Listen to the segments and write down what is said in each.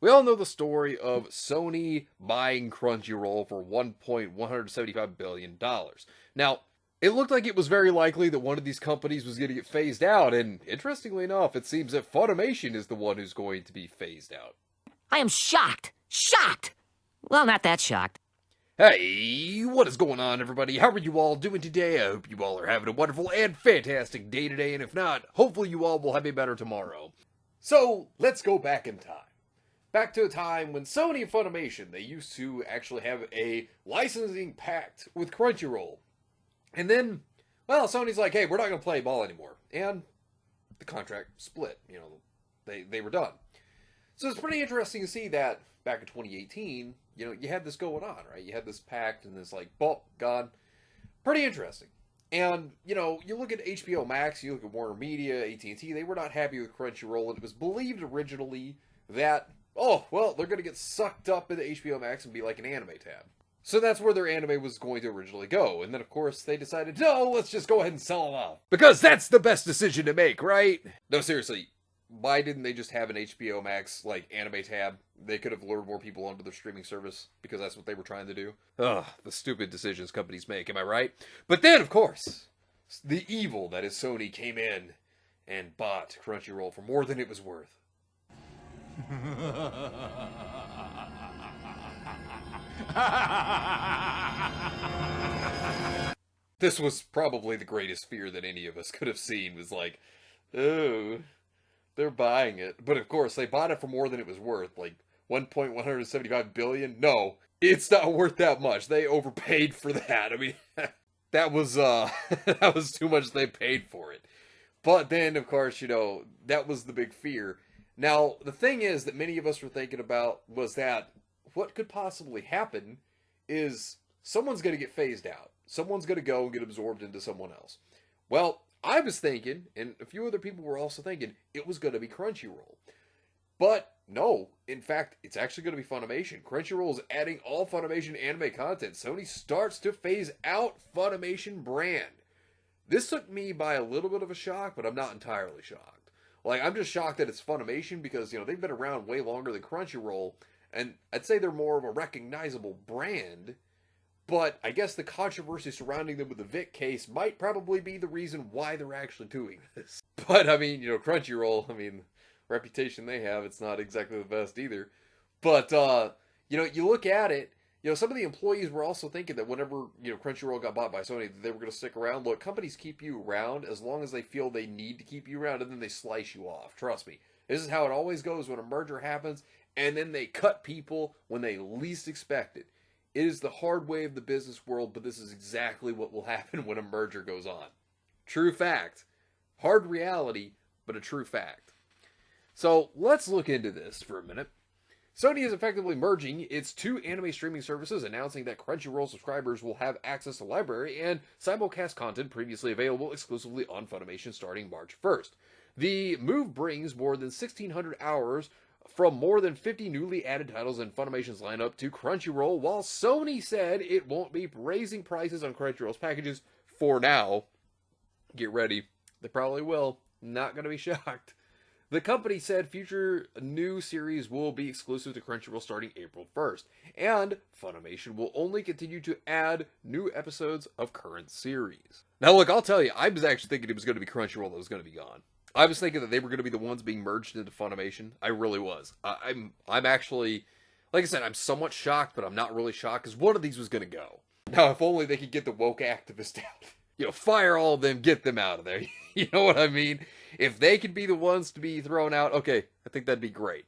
We all know the story of Sony buying Crunchyroll for $1.175 billion. Now, it looked like it was very likely that one of these companies was going to get phased out, and interestingly enough, it seems that Funimation is the one who's going to be phased out. I am shocked. Shocked! Well, not that shocked. Hey, what is going on, everybody? How are you all doing today? I hope you all are having a wonderful and fantastic day today, and if not, hopefully you all will have a better tomorrow. So, let's go back in time. Back to a time when Sony and Funimation, they used to actually have a licensing pact with Crunchyroll. And then, well, Sony's like, hey, we're not going to play ball anymore. And the contract split. You know, they were done. So it's pretty interesting to see that back in 2018, you know, you had this going on, right? You had this pact and this like, boom, gone. Pretty interesting. And, you know, you look at HBO Max, you look at Warner Media, AT&T, they were not happy with Crunchyroll, and it was believed originally that, oh, well, they're going to get sucked up into HBO Max and be like an anime tab. So that's where their anime was going to originally go. And then, of course, they decided, no, let's just go ahead and sell them off. Because that's the best decision to make, right? No, seriously. Why didn't they just have an HBO Max, like, anime tab? They could have lured more people onto their streaming service, because that's what they were trying to do. Ugh, the stupid decisions companies make, am I right? But then, of course, the evil that is Sony came in and bought Crunchyroll for more than it was worth. This was probably the greatest fear that any of us could have seen, was like, oh, they're buying it. But of course, they bought it for more than it was worth, like $1.175 billion. No, it's not worth that much. They overpaid for that. I mean, that was that was too much they paid for it. But then, of course, you know, that was the big fear. Now, the thing is that many of us were thinking about was that what could possibly happen is someone's going to get phased out. Someone's going to go and get absorbed into someone else. Well, I was thinking, and a few other people were also thinking, it was going to be Crunchyroll. But no, in fact, it's actually going to be Funimation. Crunchyroll is adding all Funimation anime content. Sony starts to phase out Funimation brand. This took me by a little bit of a shock, but I'm not entirely shocked. Like, I'm just shocked that it's Funimation because, you know, they've been around way longer than Crunchyroll, and I'd say they're more of a recognizable brand, but I guess the controversy surrounding them with the Vic case might probably be the reason why they're actually doing this. But, I mean, you know, Crunchyroll, I mean, reputation they have, it's not exactly the best either. But, you know, you look at it, you know, some of the employees were also thinking that whenever, you know, Crunchyroll got bought by Sony, they were going to stick around. Look, companies keep you around as long as they feel they need to keep you around, and then they slice you off. Trust me. This is how it always goes when a merger happens, and then they cut people when they least expect it. It is the hard way of the business world, but this is exactly what will happen when a merger goes on. True fact. Hard reality, but a true fact. So, let's look into this for a minute. Sony is effectively merging its two anime streaming services, announcing that Crunchyroll subscribers will have access to library and simulcast content previously available exclusively on Funimation starting March 1st. The move brings more than 1,600 hours from more than 50 newly added titles in Funimation's lineup to Crunchyroll, while Sony said it won't be raising prices on Crunchyroll's packages for now. Get ready. They probably will. Not going to be shocked. The company said future new series will be exclusive to Crunchyroll starting April 1st, and Funimation will only continue to add new episodes of current series. Now look, I'll tell you, I was actually thinking it was going to be Crunchyroll that was going to be gone. I was thinking that they were going to be the ones being merged into Funimation. I really was. I'm actually, like I said, I'm somewhat shocked, but I'm not really shocked, because one of these was going to go. Now, if only they could get the woke activists out. You know, fire all of them, get them out of there. You know what I mean? If they could be the ones to be thrown out, okay, I think that'd be great.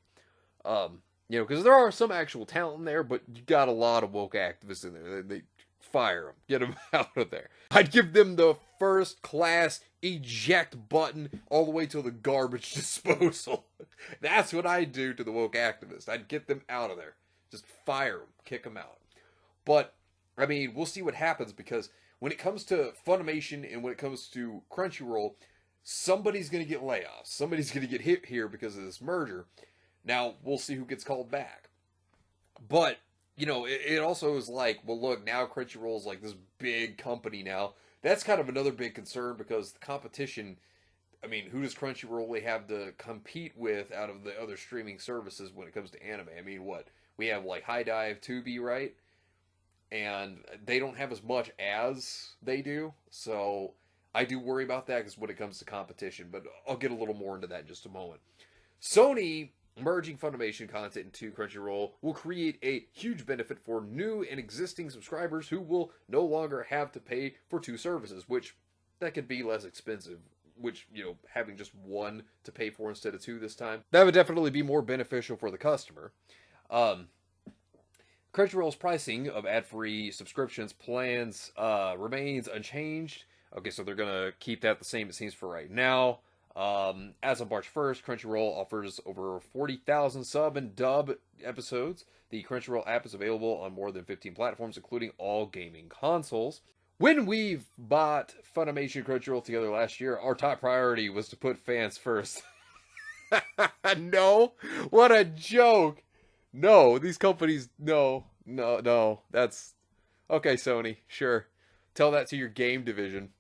You know, because there are some actual talent in there, but you got a lot of woke activists in there. They fire them, get them out of there. I'd give them the first class eject button all the way to the garbage disposal. That's what I'd do to the woke activists. I'd get them out of there. Just fire them, kick them out. But, I mean, we'll see what happens, because when it comes to Funimation and when it comes to Crunchyroll, somebody's going to get layoffs. Somebody's going to get hit here because of this merger. Now, we'll see who gets called back. But, you know, it also is like, well, look, now Crunchyroll's like this big company now. That's kind of another big concern, because the competition, I mean, who does Crunchyroll really have to compete with out of the other streaming services when it comes to anime? I mean, what? We have like High Dive, Tubi, right? And they don't have as much as they do. So I do worry about that because when it comes to competition, but I'll get a little more into that in just a moment. Sony merging Funimation content into Crunchyroll will create a huge benefit for new and existing subscribers who will no longer have to pay for two services, which that could be less expensive, which, having just one to pay for instead of two this time, that would definitely be more beneficial for the customer. Um, Crunchyroll's pricing of ad-free subscriptions plans remains unchanged. Okay, so they're going to keep that the same, it seems, for right now. As of March 1st, Crunchyroll offers over 40,000 sub and dub episodes. The Crunchyroll app is available on more than 15 platforms, including all gaming consoles. When we bought Funimation Crunchyroll together last year, our top priority was to put fans first. No, what a joke. No, these companies, no. That's okay, Sony. Sure. Tell that to your game division.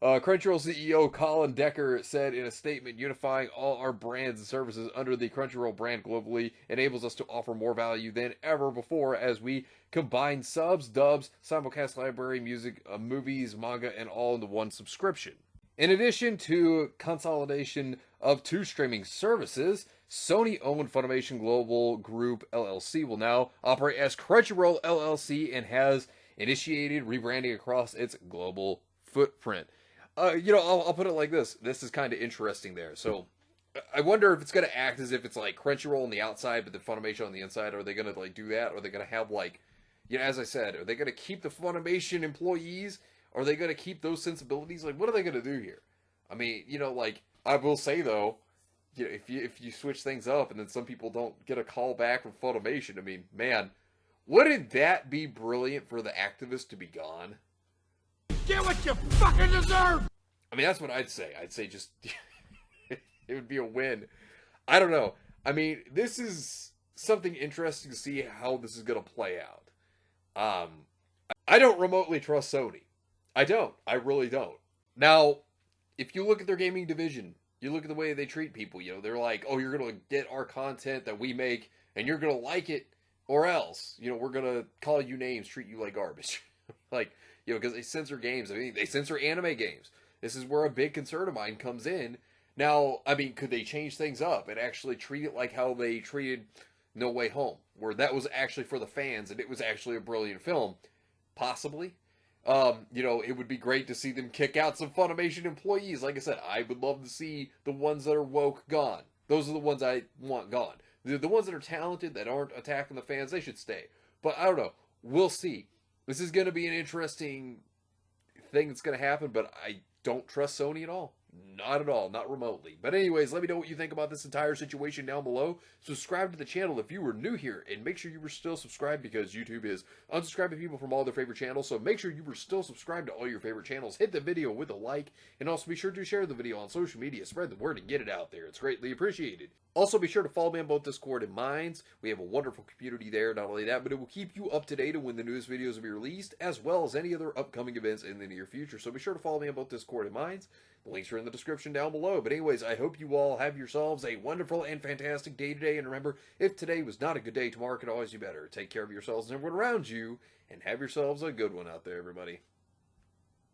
Crunchyroll CEO Colin Decker said in a statement, unifying all our brands and services under the Crunchyroll brand globally enables us to offer more value than ever before as we combine subs, dubs, simulcast library, music, movies, manga, and all into one subscription. In addition to consolidation of two streaming services, Sony-owned Funimation Global Group LLC will now operate as Crunchyroll LLC and has initiated rebranding across its global footprint. I'll put it like this. This is kind of interesting there. So I wonder if it's going to act as if it's like Crunchyroll on the outside, but the Funimation on the inside. Are they going to like do that? Or are they going to have like, as I said, are they going to keep the Funimation employees? Are they going to keep those sensibilities? Like, what are they going to do here? I mean, like I will say though, if you switch things up and then some people don't get a call back from Funimation, I mean, man, wouldn't that be brilliant for the activists to be gone? Get what you fucking deserve! I mean, that's what I'd say. I'd say just it would be a win. I don't know. I mean, this is something interesting to see how this is going to play out. I don't remotely trust Sony. I don't. I really don't. Now, if you look at their gaming division, you look at the way they treat people, they're like, oh, you're going to get our content that we make and you're going to like it or else, we're going to call you names, treat you like garbage. Like, because they censor games. I mean, they censor anime games. This is where a big concern of mine comes in. Now, I mean, could they change things up and actually treat it like how they treated No Way Home, where that was actually for the fans and it was actually a brilliant film? Possibly. It would be great to see them kick out some Funimation employees. Like I said, I would love to see the ones that are woke gone. Those are the ones I want gone. The ones that are talented, that aren't attacking the fans, they should stay. But I don't know. We'll see. This is going to be an interesting thing that's going to happen, but I don't trust Sony at all. Not at all. Not remotely. But anyways, let me know what you think about this entire situation down below. Subscribe to the channel if you were new here, and make sure you were still subscribed because YouTube is unsubscribing people from all their favorite channels. So make sure you were still subscribed to all your favorite channels. Hit the video with a like, and also be sure to share the video on social media. Spread the word and get it out there. It's greatly appreciated. Also, be sure to follow me on both Discord and Minds. We have a wonderful community there. Not only that, but it will keep you up to date on when the newest videos will be released, as well as any other upcoming events in the near future. So be sure to follow me on both Discord and Minds. The links are in the description down below. But anyways, I hope you all have yourselves a wonderful and fantastic day today. And remember, if today was not a good day, tomorrow could always be better. Take care of yourselves and everyone around you, and have yourselves a good one out there, everybody.